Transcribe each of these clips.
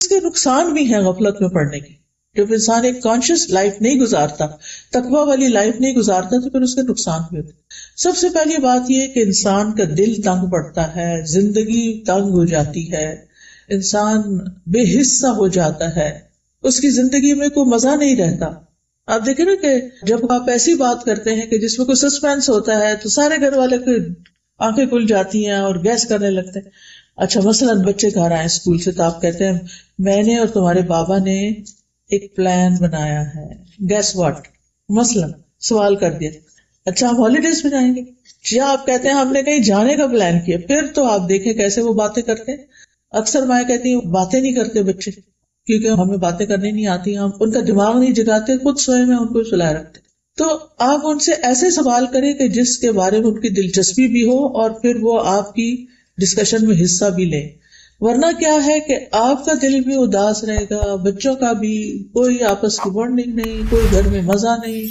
اس کے نقصان بھی ہیں غفلت میں پڑنے کی. جب انسان ایک کانشیس لائف نہیں گزارتا، تقویٰ والی لائف نہیں گزارتا، تو پھر اس کے نقصان بھی ہوتے. سب سے پہلی بات یہ کہ انسان کا دل تنگ پڑتا ہے، زندگی تنگ ہو جاتی ہے، انسان بے حصہ ہو جاتا ہے، اس کی زندگی میں کوئی مزہ نہیں رہتا. آپ دیکھیں نا کہ جب آپ ایسی بات کرتے ہیں کہ جس میں کوئی سسپینس ہوتا ہے تو سارے گھر والے کی آنکھیں کھل جاتی ہیں اور گیس کرنے لگتے ہیں. اچھا مثلاً بچے گھر آئے اسکول سے تو آپ کہتے ہیں میں نے اور تمہارے بابا نے ایک پلان بنایا ہے. Guess what? مثلاً سوال کر دیا اچھا ہم ہالیڈیز پہ جائیں گے، یا آپ کہتے ہیں ہم نے کہیں جانے کا پلان کیا. پھر تو آپ دیکھیں کیسے وہ باتیں کرتے ہیں. اکثر مائیں کہتی ہیں باتیں نہیں کرتے بچے کیونکہ ہمیں باتیں کرنی نہیں آتی، ہم ان کا دماغ نہیں جگاتے، خود سوئے میں ان کو سلائے رکھتے. تو آپ ان سے ایسے سوال کریں کہ جس کے بارے میں ان کی دلچسپی بھی ہو اور پھر وہ آپ کی ڈسکشن میں حصہ بھی لیں. ورنہ کیا ہے کہ آپ کا دل بھی اداس رہے گا، بچوں کا بھی، کوئی آپس کی بانڈنگ نہیں، کوئی گھر میں مزہ نہیں،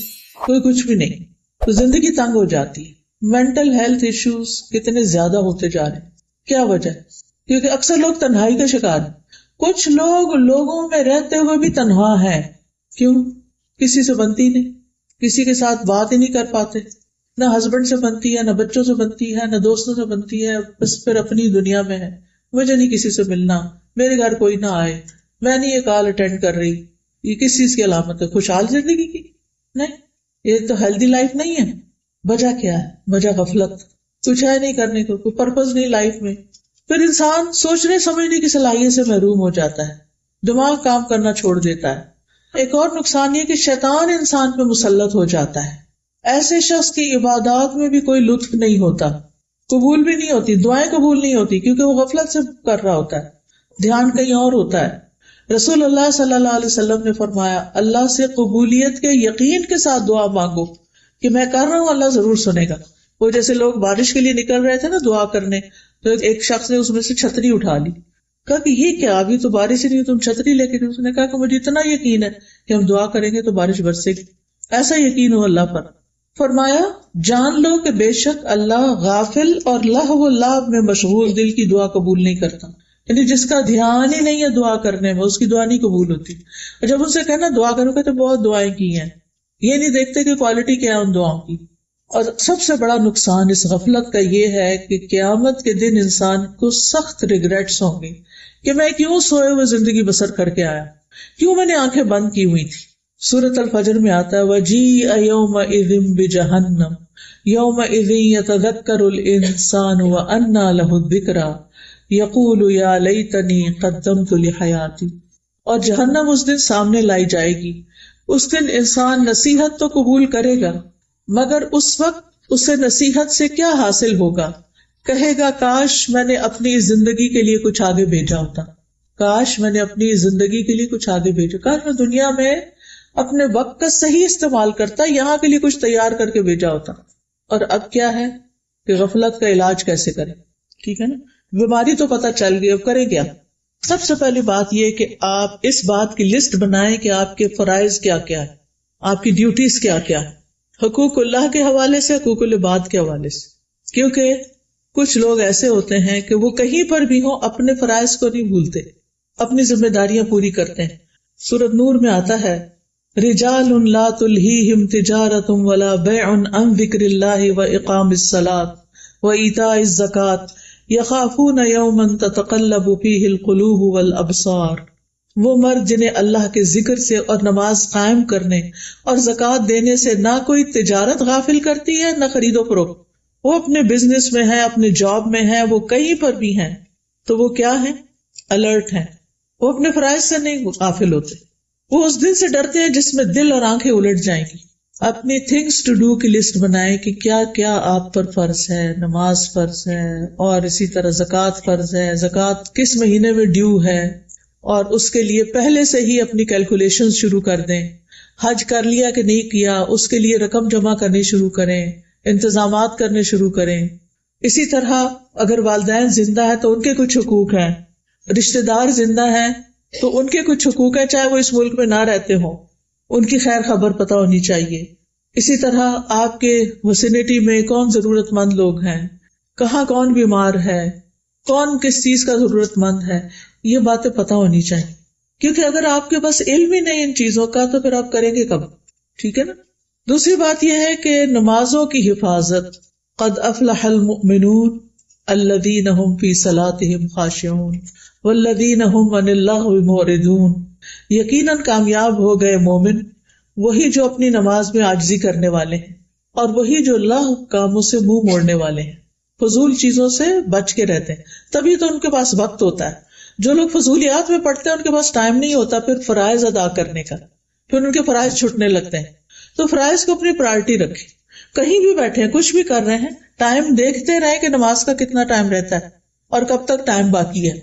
کوئی کچھ بھی نہیں. تو زندگی تنگ ہو جاتی ہے. مینٹل ہیلتھ ایشوز کتنے زیادہ ہوتے جا رہے ہیں. کیا وجہ؟ کیونکہ اکثر لوگ تنہائی کا شکار ہیں. کچھ لوگ لوگوں میں رہتے ہوئے بھی تنہا ہیں. کیوں؟ کسی سے بنتی نہیں، کسی کے ساتھ بات ہی نہیں کر پاتے، نہ ہسبینڈ سے بنتی ہے، نہ بچوں سے بنتی ہے، نہ دوستوں سے بنتی ہے، بس پھر اپنی دنیا میں ہے. مجھے نہیں کسی سے ملنا، میرے گھر کوئی نہ آئے، میں نہیں یہ کال اٹینڈ کر رہی. یہ کس چیز کی علامت ہے؟ خوشحال زندگی کی نہیں. یہ تو ہیلدی لائف نہیں ہے. وجہ کیا ہے؟ وجہ غفلت. کچھ ہے نہیں کرنے کو، کوئی پرپز نہیں لائف میں. پھر انسان سوچنے سمجھنے کی صلاحیت سے محروم ہو جاتا ہے، دماغ کام کرنا چھوڑ دیتا ہے. ایک اور نقصان یہ کہ شیطان انسان پہ مسلط ہو جاتا ہے. ایسے شخص کی عبادات میں بھی کوئی لطف نہیں ہوتا، قبول بھی نہیں ہوتی، دعائیں قبول نہیں ہوتی کیونکہ وہ غفلت سے کر رہا ہوتا ہے، دھیان کہیں اور ہوتا ہے. رسول اللہ صلی اللہ علیہ وسلم نے فرمایا اللہ سے قبولیت کے یقین کے ساتھ دعا مانگو کہ میں کر رہا ہوں، اللہ ضرور سنے گا. وہ جیسے لوگ بارش کے لیے نکل رہے تھے نا دعا کرنے، تو ایک شخص نے اس میں سے چھتری اٹھا لی. کہا کہ یہ کیا، ابھی تو بارش ہی نہیں، تم چھتری لے کے. اس نے کہا کہ مجھے اتنا یقین ہے کہ ہم دعا کریں گے تو بارش برسے گی. ایسا یقین ہو اللہ پر. فرمایا جان لو کہ بے شک اللہ غافل اور لہو و لعب میں مشغول دل کی دعا قبول نہیں کرتا. یعنی جس کا دھیان ہی نہیں ہے دعا کرنے میں، اس کی دعا نہیں قبول ہوتی. اور جب ان سے کہنا دعا کرو کہ تو بہت دعائیں کی ہیں، یہ نہیں دیکھتے کہ کوالٹی کیا ہے ان دعاؤں کی. اور سب سے بڑا نقصان اس غفلت کا یہ ہے کہ قیامت کے دن انسان کو سخت ریگریٹس ہوں گے کہ میں کیوں سوئے ہوئے زندگی بسر کر کے آیا، کیوں میں نے آنکھیں بند کی ہوئی تھی. سورۃ الفجر میں آتا ہے وَجِیءَ یَوْمَئِذٍ بِجَہَنَّمَ یَوْمَئِذٍ یَتَذَکَّرُ الْإِنسَانُ وَأَنَّىٰ لَهُ الذِّکْرَىٰ یَقُولُ یَا لَیْتَنِی قَدَّمْتُ لِحَیَاتِی. اور جہنم اس دن سامنے لائی جائے گی. اس دن انسان نصیحت تو قبول کرے گا مگر اس وقت اسے نصیحت سے کیا حاصل ہوگا؟ کہے گا کاش میں نے اپنی زندگی کے لیے کچھ آگے بھیجا ہوتا، کاش میں نے اپنی زندگی کے لیے کچھ آگے بھیجا، کاش میں دنیا میں اپنے وقت کا صحیح استعمال کرتا، یہاں کے لیے کچھ تیار کر کے بھیجا ہوتا. اور اب کیا ہے کہ غفلت کا علاج کیسے کریں. ٹھیک ہے نا، بیماری تو پتہ چل گئی، اب کریں کیا؟ سب سے پہلی بات یہ کہ آپ اس بات کی لسٹ بنائیں کہ آپ کے فرائض کیا کیا ہے، آپ کی ڈیوٹیز کیا کیا ہے، حقوق اللہ کے حوالے سے، حقوق العباد کے حوالے سے. کیونکہ کچھ لوگ ایسے ہوتے ہیں کہ وہ کہیں پر بھی ہوں اپنے فرائض کو نہیں بھولتے، اپنی ذمہ داریاں پوری کرتے ہیں. سورۃ نور میں آتا ہے رجال لا تلہیہم تجارۃ ولا بیع عن ذکر اللہ واقام الصلاۃ وایتاء الزکاۃ یخافون یوما تتقلب فیہ القلوب والابصار. وہ مرد جنہیں اللہ کے ذکر سے اور نماز قائم کرنے اور زکوٰۃ دینے سے نہ کوئی تجارت غافل کرتی ہے نہ خرید و فروخت. وہ اپنے بزنس میں ہیں، اپنے جاب میں ہیں، وہ کہیں پر بھی ہیں تو وہ کیا ہیں؟ الرٹ ہیں. وہ اپنے فرائض سے نہیں غافل ہوتے. وہ اس دن سے ڈرتے ہیں جس میں دل اور آنکھیں الٹ جائیں گی. اپنی تھنگس ٹو ڈو کی لسٹ بنائیں کہ کیا کیا آپ پر فرض ہے. نماز فرض ہے اور اسی طرح زکوٰۃ فرض ہے، زکوٰۃ کس مہینے میں ڈیو ہے، اور اس کے لیے پہلے سے ہی اپنی کیلکولیشن شروع کر دیں. حج کر لیا کہ نہیں کیا، اس کے لیے رقم جمع کرنی شروع کریں، انتظامات کرنے شروع کریں. اسی طرح اگر والدین زندہ ہے تو ان کے کچھ حقوق ہیں، رشتہ دار زندہ ہیں تو ان کے کچھ حقوق ہیں، چاہے وہ اس ملک میں نہ رہتے ہوں، ان کی خیر خبر پتہ ہونی چاہیے. اسی طرح آپ کے وسینٹی میں کون ضرورت مند لوگ ہیں، کہاں کون بیمار ہے، کون کس چیز کا ضرورت مند ہے، یہ باتیں پتہ ہونی چاہیے. کیونکہ اگر آپ کے پاس علم ہی نہیں ان چیزوں کا تو پھر آپ کریں گے کب؟ ٹھیک ہے نا. دوسری بات یہ ہے کہ نمازوں کی حفاظت. قد افلح المؤمنون الذین هم فی صلاتهم خاشعون والذین هم عن اللغو معرضون. یقیناً کامیاب ہو گئے مومن وہی جو اپنی نماز میں عاجزی کرنے والے ہیں اور وہی جو لغو کاموں سے منہ موڑنے والے ہیں، فضول چیزوں سے بچ کے رہتے ہیں. تبھی تو ان کے پاس وقت ہوتا ہے. جو لوگ فضولیات میں پڑھتے ہیں ان کے پاس ٹائم نہیں ہوتا پھر فرائض ادا کرنے کا، پھر ان کے فرائض چھوٹنے لگتے ہیں. تو فرائض کو اپنی پرائرٹی رکھیں. کہیں بھی بیٹھے ہیں، کچھ بھی کر رہے ہیں، ٹائم دیکھتے رہیں کہ نماز کا کتنا ٹائم رہتا ہے اور کب تک ٹائم باقی ہے،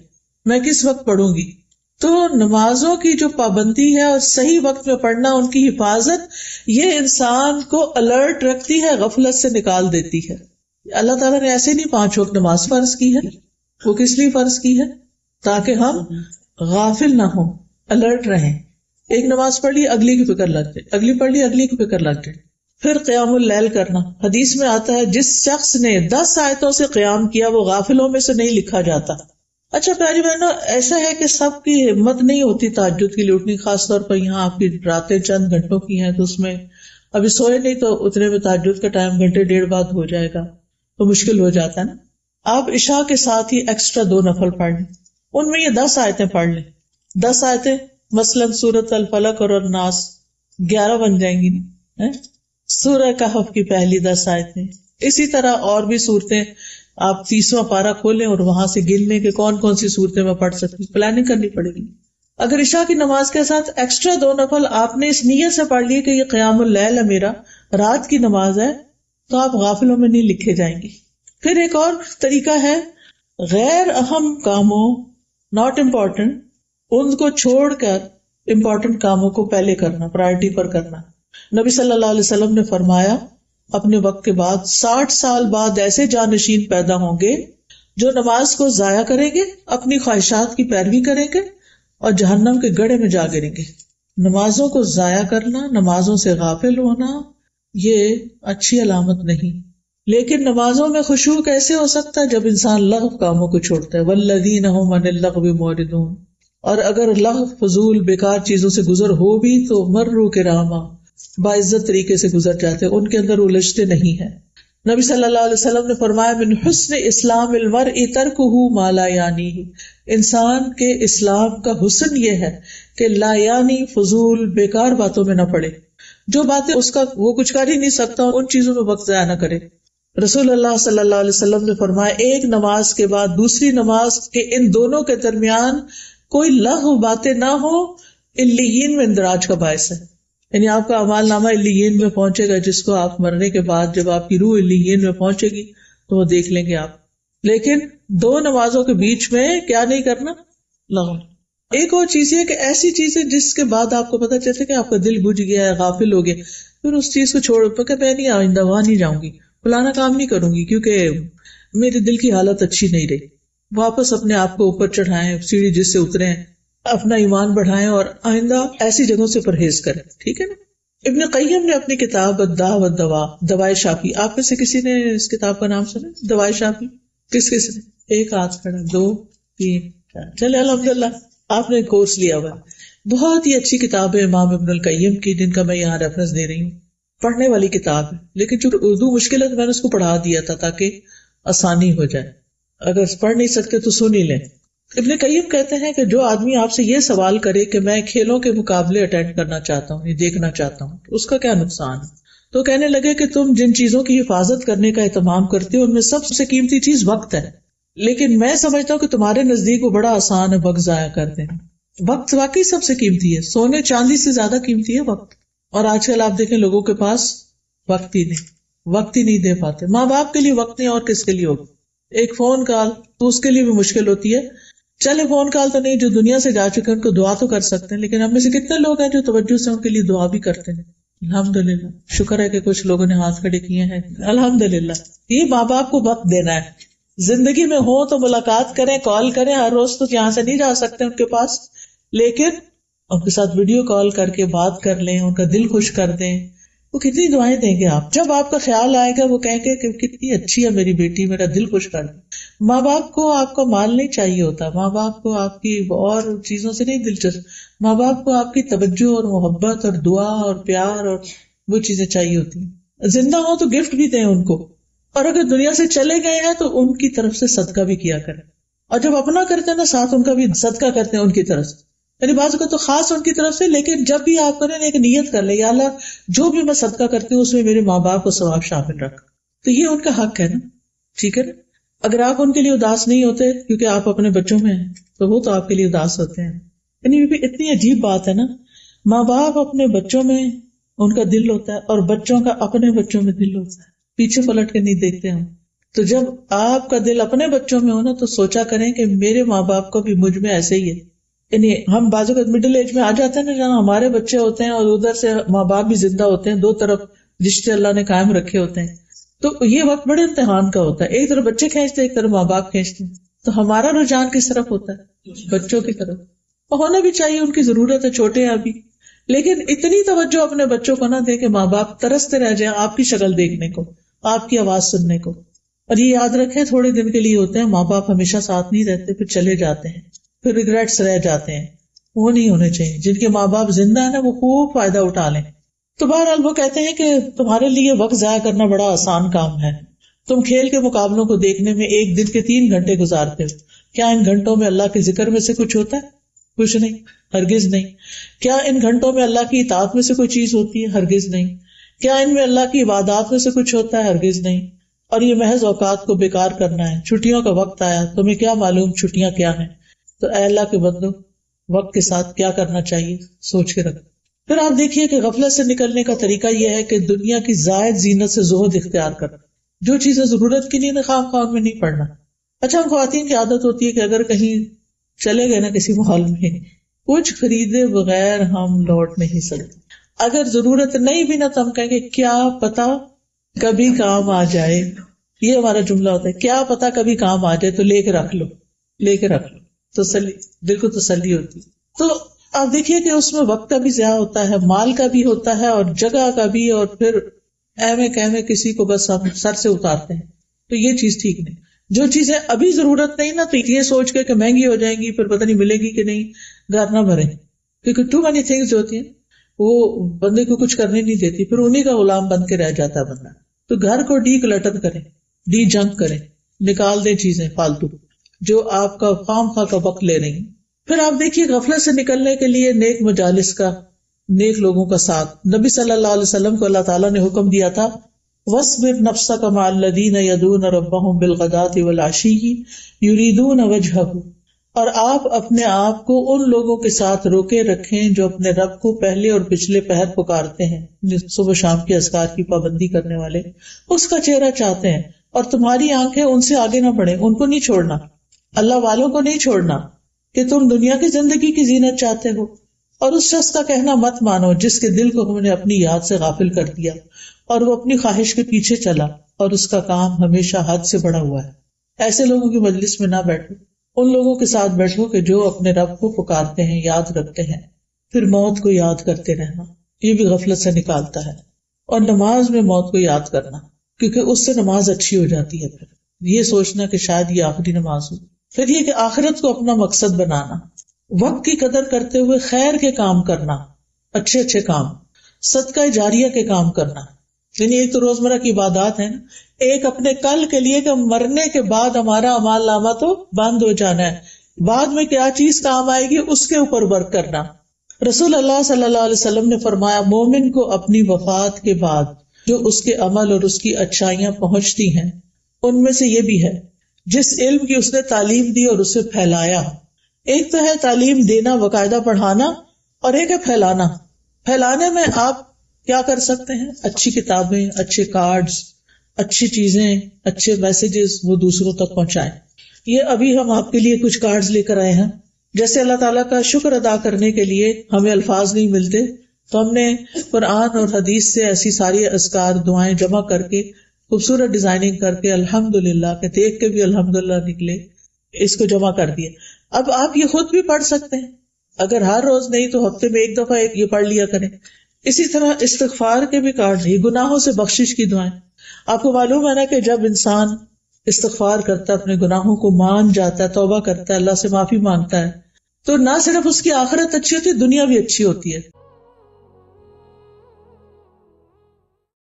میں کس وقت پڑھوں گی. تو نمازوں کی جو پابندی ہے اور صحیح وقت میں پڑھنا، ان کی حفاظت، یہ انسان کو الرٹ رکھتی ہے، غفلت سے نکال دیتی ہے. اللہ تعالیٰ نے ایسے نہیں 5 وقت نماز فرض کی ہے. وہ کس لیے فرض کی ہے؟ تاکہ ہم غافل نہ ہوں، الرٹ رہیں. ایک نماز پڑھ لی، اگلی کی فکر لگ جائے، اگلی پڑھ لی، اگلی کی فکر لگ جائے. پھر قیام اللیل کرنا. حدیث میں آتا ہے جس شخص نے 10 آیتوں سے قیام کیا وہ غافلوں میں سے نہیں لکھا جاتا. اچھا پیاری بہنوں، ایسا ہے کہ سب کی ہمت نہیں ہوتی تہجد کے لیے اٹھنے، خاص طور پر یہاں آپ کی راتیں چند گھنٹوں کی ہیں تو اس میں ابھی سوئے نہیں تو اتنے میں تہجد کا ٹائم گھنٹے ڈیڑھ بعد ہو جائے گا تو مشکل ہو جاتا ہے نا. آپ عشاء کے ساتھ ہی ایکسٹرا 2 نفل پڑھ لیں، ان میں یہ 10 آیتیں پڑھ لیں. 10 آیتیں مثلاً سورۃ الفلق اور الناس 11 بن جائیں گی. سورہ کہف کی پہلی 10 آیتیں، اسی طرح اور بھی صورتیں. آپ 30واں پارہ کھولیں اور وہاں سے گن لیں کہ کون کون سی صورتیں میں پڑھ سکتی، پلاننگ کرنی پڑے گی. اگر عشاء کی نماز کے ساتھ ایکسٹرا 2 نفل آپ نے اس نیت سے پڑھ لیے کہ یہ قیام اللیل ہے، میرا رات کی نماز ہے، تو آپ غافلوں میں نہیں لکھے جائیں گے. پھر ایک اور طریقہ ہے، غیر اہم کاموں، ناٹ امپورٹنٹ، ان کو چھوڑ کر امپورٹنٹ کاموں کو پہلے کرنا، پرائرٹی پر کرنا. نبی صلی اللہ علیہ وسلم نے فرمایا اپنے وقت کے بعد 60 سال بعد ایسے جانشین پیدا ہوں گے جو نماز کو ضائع کریں گے، اپنی خواہشات کی پیروی کریں گے اور جہنم کے گڑھے میں جا گریں گے. نمازوں کو ضائع کرنا، نمازوں سے غافل ہونا، یہ اچھی علامت نہیں. لیکن نمازوں میں خشوع کیسے ہو سکتا ہے؟ جب انسان لغو کاموں کو چھوڑتا ہے. والذین هم عن اللغو معرضون. اور اگر لغو، فضول، بیکار چیزوں سے گزر ہو بھی تو مروا کراما، باعزت طریقے سے گزر جاتے، ان کے اندر الجھتے نہیں ہیں. نبی صلی اللہ علیہ وسلم نے فرمایا من حسن اسلام المرء ترکہ ما لا یعنیہ. انسان کے اسلام کا حسن یہ ہے کہ لا یعنی، فضول، بیکار باتوں میں نہ پڑے. جو باتیں اس کا وہ کچھ کر ہی نہیں سکتا ان چیزوں میں وقت ضائع نہ کرے. رسول اللہ صلی اللہ علیہ وسلم نے فرمایا ایک نماز کے بعد دوسری نماز کے ان دونوں کے درمیان کوئی لغو باتیں نہ ہو، علیین میں اندراج کا باعث ہے. یعنی آپ کا اعمال نامہ علیین میں پہنچے گا، جس کو آپ مرنے کے بعد جب آپ کی روح علیین میں پہنچے گی تو وہ دیکھ لیں گے آپ. لیکن 2 نمازوں کے بیچ میں کیا نہیں کرنا؟ لغو. ایک اور چیز یہ کہ ایسی چیزیں جس کے بعد آپ کو پتہ چلتا ہے کہ آپ کا دل بجھ گیا ہے، غافل ہو گئے، پھر اس چیز کو چھوڑ کہ میں نہیں آئندہ وہاں نہیں جاؤں گی، فلانا کام نہیں کروں گی کیونکہ میرے دل کی حالت اچھی نہیں رہی. واپس اپنے آپ کو اوپر چڑھائیں، سیڑھی جس سے اتریں، اپنا ایمان بڑھائیں اور آئندہ ایسی جگہوں سے پرہیز کریں. ٹھیک ہے نا. ابن قیم نے اپنی کتاب الداء والدواء، دوائے شافی، آپ میں سے کسی نے اس کتاب کا نام سنا؟ دوائے شافی کس کس نے؟ ایک ہاتھ کھڑا، 2 3 4. چلے الحمدللہ آپ نے کورس لیا ہوا. بہت ہی اچھی کتاب ہے امام ابن القیم کی، جن کا میں یہاں ریفرنس دے رہی ہوں. پڑھنے والی کتاب ہے، لیکن جو اردو مشکل ہے تو میں نے اس کو پڑھا دیا تھا تاکہ آسانی ہو جائے. اگر پڑھ نہیں سکتے تو سن ہی لیں. ابن قیم کہتے ہیں کہ جو آدمی آپ سے یہ سوال کرے کہ میں کھیلوں کے مقابلے اٹینڈ کرنا چاہتا ہوں، یہ دیکھنا چاہتا ہوں، تو اس کا کیا نقصان ہے؟ تو کہنے لگے کہ تم جن چیزوں کی حفاظت کرنے کا اہتمام کرتے ہو ان میں سب سے قیمتی چیز وقت ہے، لیکن میں سمجھتا ہوں کہ تمہارے نزدیک وہ بڑا آسان ہے وقت ضائع کر دینا. وقت واقعی سب سے قیمتی ہے، سونے چاندی سے زیادہ قیمتی ہے وقت. اور آج کل آپ دیکھیں لوگوں کے پاس وقت ہی نہیں دے پاتے. ماں باپ کے لیے وقت نہیں اور کس کے لیے ہوگا؟ ایک فون کال تو اس کے لیے بھی مشکل ہوتی ہے. چلے فون کال تو نہیں، جو دنیا سے جا چکے ان کو دعا تو کر سکتے ہیں، لیکن ہم میں سے کتنے لوگ ہیں جو توجہ سے ان کے لیے دعا بھی کرتے ہیں؟ الحمدللہ، شکر ہے کہ کچھ لوگوں نے ہاتھ کھڑے کیے ہیں. الحمدللہ. یہ ماں باپ کو وقت دینا ہے. زندگی میں ہو تو ملاقات کریں، کال کریں. ہر روز تو یہاں سے نہیں جا سکتے ان کے پاس، لیکن ان کے ساتھ ویڈیو کال کر کے بات کر لیں، ان کا دل خوش کر دیں. وہ کتنی دعائیں دیں گے آپ. جب آپ کا خیال آئے گا وہ کہیں گے کہ کتنی اچھی ہے میری بیٹی, میرا دل خوش کر دے. ماں باپ کو آپ کا مال نہیں چاہیے ہوتا, ماں باپ کو آپ کی اور چیزوں سے نہیں دلچسپ, ماں باپ کو آپ کی توجہ اور محبت اور دعا اور پیار اور وہ چیزیں چاہیے ہوتی ہیں. زندہ ہو تو گفٹ بھی دیں ان کو, اور اگر دنیا سے چلے گئے ہیں تو ان کی طرف سے صدقہ بھی کیا کریں, اور جب اپنا کرتے ہیں نا ساتھ ان کا بھی صدقہ کرتے ہیں ان کی طرف سے. یعنی بعض کو تو خاص ان کی طرف سے, لیکن جب بھی آپ کریں ایک نیت کر لیں, یا اللہ جو بھی میں صدقہ کرتی ہوں اس میں میرے ماں باپ کو ثواب شامل رکھ. تو یہ ان کا حق ہے نا, ٹھیک ہے نا. اگر آپ ان کے لیے اداس نہیں ہوتے کیونکہ آپ اپنے بچوں میں ہیں, تو وہ تو آپ کے لیے اداس ہوتے ہیں. یعنی یہ بھی اتنی عجیب بات ہے نا, ماں باپ اپنے بچوں میں ان کا دل ہوتا ہے اور بچوں کا اپنے بچوں میں دل ہوتا ہے, پیچھے پلٹ کے نہیں دیکھتے ہم. تو جب آپ کا دل اپنے بچوں میں ہو نا تو سوچا کریں کہ میرے ماں باپ کو بھی مجھ میں ایسے ہی ہے. یعنی ہم بازو کا مڈل ایج میں آ جاتے ہیں نا, جہاں ہمارے بچے ہوتے ہیں اور ادھر سے ماں باپ بھی زندہ ہوتے ہیں, دو طرف رشتے اللہ نے قائم رکھے ہوتے ہیں. تو یہ وقت بڑے امتحان کا ہوتا ہے, ایک طرف بچے کھینچتے ہیں ایک طرف ماں باپ کھینچتے ہیں. تو ہمارا رجحان کس طرف ہوتا ہے؟ بچوں کی طرف. ہونا بھی چاہیے, ان کی ضرورت ہے, چھوٹے ہیں ابھی, لیکن اتنی توجہ اپنے بچوں کو نہ دے کہ ماں باپ ترستے رہ جائیں آپ کی شکل دیکھنے کو, آپ کی آواز سننے کو. اور یہ یاد رکھیں تھوڑے دن کے لیے ہوتے ہیں, ماں باپ ہمیشہ ساتھ نہیں رہتے, پھر چلے جاتے ہیں, پھر ریگریٹس رہ جاتے ہیں. وہ نہیں ہونے چاہیے. جن کے ماں باپ زندہ ہیں نا وہ خوب فائدہ اٹھا لیں. تو بہرحال وہ کہتے ہیں کہ تمہارے لیے وقت ضائع کرنا بڑا آسان کام ہے. تم کھیل کے مقابلوں کو دیکھنے میں ایک دن کے 3 گھنٹے گزارتے ہو, کیا ان گھنٹوں میں اللہ کے ذکر میں سے کچھ ہوتا ہے؟ کچھ نہیں, ہرگز نہیں. کیا ان گھنٹوں میں اللہ کی اطاعت میں سے کوئی چیز ہوتی ہے؟ ہرگز نہیں. کیا ان میں اللہ کی عبادات میں سے کچھ ہوتا ہے؟ ہرگز نہیں. اور یہ محض اوقات کو بیکار کرنا ہے. چھٹیوں کا وقت آیا, تمہیں کیا معلوم چھٹیاں کیا ہیں. تو اے اللہ کے بندو, وقت کے ساتھ کیا کرنا چاہیے سوچ کے رکھو. پھر آپ دیکھیے کہ غفلت سے نکلنے کا طریقہ یہ ہے کہ دنیا کی زائد زینت سے زہد اختیار کرنا. جو چیزیں ضرورت کی نہیں, خواہ خواہ میں نہیں پڑنا. اچھا, ہم خواتین کی عادت ہوتی ہے کہ اگر کہیں چلے گئے نا کسی محل میں, کچھ خریدے بغیر ہم لوٹ نہیں سکتے. اگر ضرورت نہیں بھی نا تو ہم کہیں گے کیا پتا کبھی کام آ جائے. یہ ہمارا جملہ ہوتا ہے, کیا پتا کبھی کام آ جائے, تو لے کے رکھ لو, لے کے رکھ لو. تسلی, دل کو تسلی ہوتی. تو آپ دیکھیے کہ اس میں وقت کا بھی ضیاع ہوتا ہے, مال کا بھی ہوتا ہے, اور جگہ کا بھی, اور پھر ایویں کہویں کسی کو بس ہم سر سے اتارتے ہیں. تو یہ چیز ٹھیک نہیں. جو چیزیں ابھی ضرورت نہیں نا, تو یہ سوچ کے کہ مہنگی ہو جائیں گی پھر پتہ نہیں ملے گی کہ نہیں, گھر نہ بھریں. کیونکہ ٹو مینی تھنگس جو ہوتی ہیں وہ بندے کو کچھ کرنے نہیں دیتی, پھر انہیں کا غلام بن کے رہ جاتا ہے بندہ. تو گھر کو ڈی کلٹر کریں, ڈی جنک کریں, نکال دیں چیزیں فالتو جو آپ کا خام خواہ کا وقت لے رہی ہیں. پھر آپ دیکھیے غفلت سے نکلنے کے لیے نیک مجالس کا, نیک لوگوں کا ساتھ. نبی صلی اللہ علیہ وسلم کو اللہ تعالیٰ نے حکم دیا تھا, وَاصْبِرْ نَفْسَكَ مَعَ الَّذِينَ يَدْعُونَ رَبَّهُمْ بِالْغَدَاةِ وَالْعَشِيِّ يُرِيدُونَ وَجْهَهُ. اور آپ اپنے آپ کو ان لوگوں کے ساتھ روکے رکھیں جو اپنے رب کو پہلے اور پچھلے پہر پکارتے ہیں, صبح شام کے اذکار کی پابندی کرنے والے, اس کا چہرہ چاہتے ہیں. اور تمہاری آنکھیں ان سے آگے نہ بڑھیں, ان کو نہیں چھوڑنا, اللہ والوں کو نہیں چھوڑنا کہ تم دنیا کی زندگی کی زینت چاہتے ہو. اور اس شخص کا کہنا مت مانو جس کے دل کو ہم نے اپنی یاد سے غافل کر دیا اور وہ اپنی خواہش کے پیچھے چلا اور اس کا کام ہمیشہ حد سے بڑا ہوا ہے. ایسے لوگوں کی مجلس میں نہ بیٹھو, ان لوگوں کے ساتھ بیٹھو کہ جو اپنے رب کو پکارتے ہیں, یاد رکھتے ہیں. پھر موت کو یاد کرتے رہنا, یہ بھی غفلت سے نکالتا ہے. اور نماز میں موت کو یاد کرنا, کیونکہ اس سے نماز اچھی ہو جاتی ہے. پھر یہ سوچنا کہ شاید یہ آخری نماز ہو. پھر یہ کہ آخرت کو اپنا مقصد بنانا, وقت کی قدر کرتے ہوئے خیر کے کام کرنا, اچھے اچھے کام, صدقہ جاریہ کے کام کرنا. یعنی ایک تو روزمرہ کی عبادات ہے نا, ایک اپنے کل کے لیے کہ مرنے کے بعد ہمارا اعمال نامہ تو بند ہو جانا ہے, بعد میں کیا چیز کام آئے گی اس کے اوپر ورک کرنا. رسول اللہ صلی اللہ علیہ وسلم نے فرمایا, مومن کو اپنی وفات کے بعد جو اس کے عمل اور اس کی اچھائیاں پہنچتی ہیں ان میں سے یہ بھی ہے جس علم کی اس نے تعلیم دی اور اسے پھیلایا. ایک تو ہے تعلیم دینا, باقاعدہ پڑھانا, اور ایک ہے پھیلانا. پھیلانے میں آپ کیا کر سکتے ہیں, اچھی کتابیں, اچھے کارڈز, اچھی چیزیں, اچھے میسیجز وہ دوسروں تک پہنچائیں. یہ ابھی ہم آپ کے لیے کچھ کارڈز لے کر آئے ہیں. جیسے اللہ تعالیٰ کا شکر ادا کرنے کے لیے ہمیں الفاظ نہیں ملتے, تو ہم نے قرآن اور حدیث سے ایسی ساری اذکار دعائیں جمع کر کے خوبصورت ڈیزائننگ کر کے الحمدللہ کہ دیکھ کے بھی الحمدللہ نکلے, اس کو جمع کر دیا. اب آپ یہ خود بھی پڑھ سکتے ہیں, اگر ہر روز نہیں تو ہفتے میں ایک دفعہ یہ پڑھ لیا کریں. اسی طرح استغفار کے بھی کارڈ ہیں، گناہوں سے بخشش کی دعائیں. آپ کو معلوم ہے نا کہ جب انسان استغفار کرتا ہے، اپنے گناہوں کو مان جاتا ہے، توبہ کرتا ہے، اللہ سے معافی مانگتا ہے، تو نہ صرف اس کی آخرت اچھی ہوتی ہے، دنیا بھی اچھی ہوتی ہے.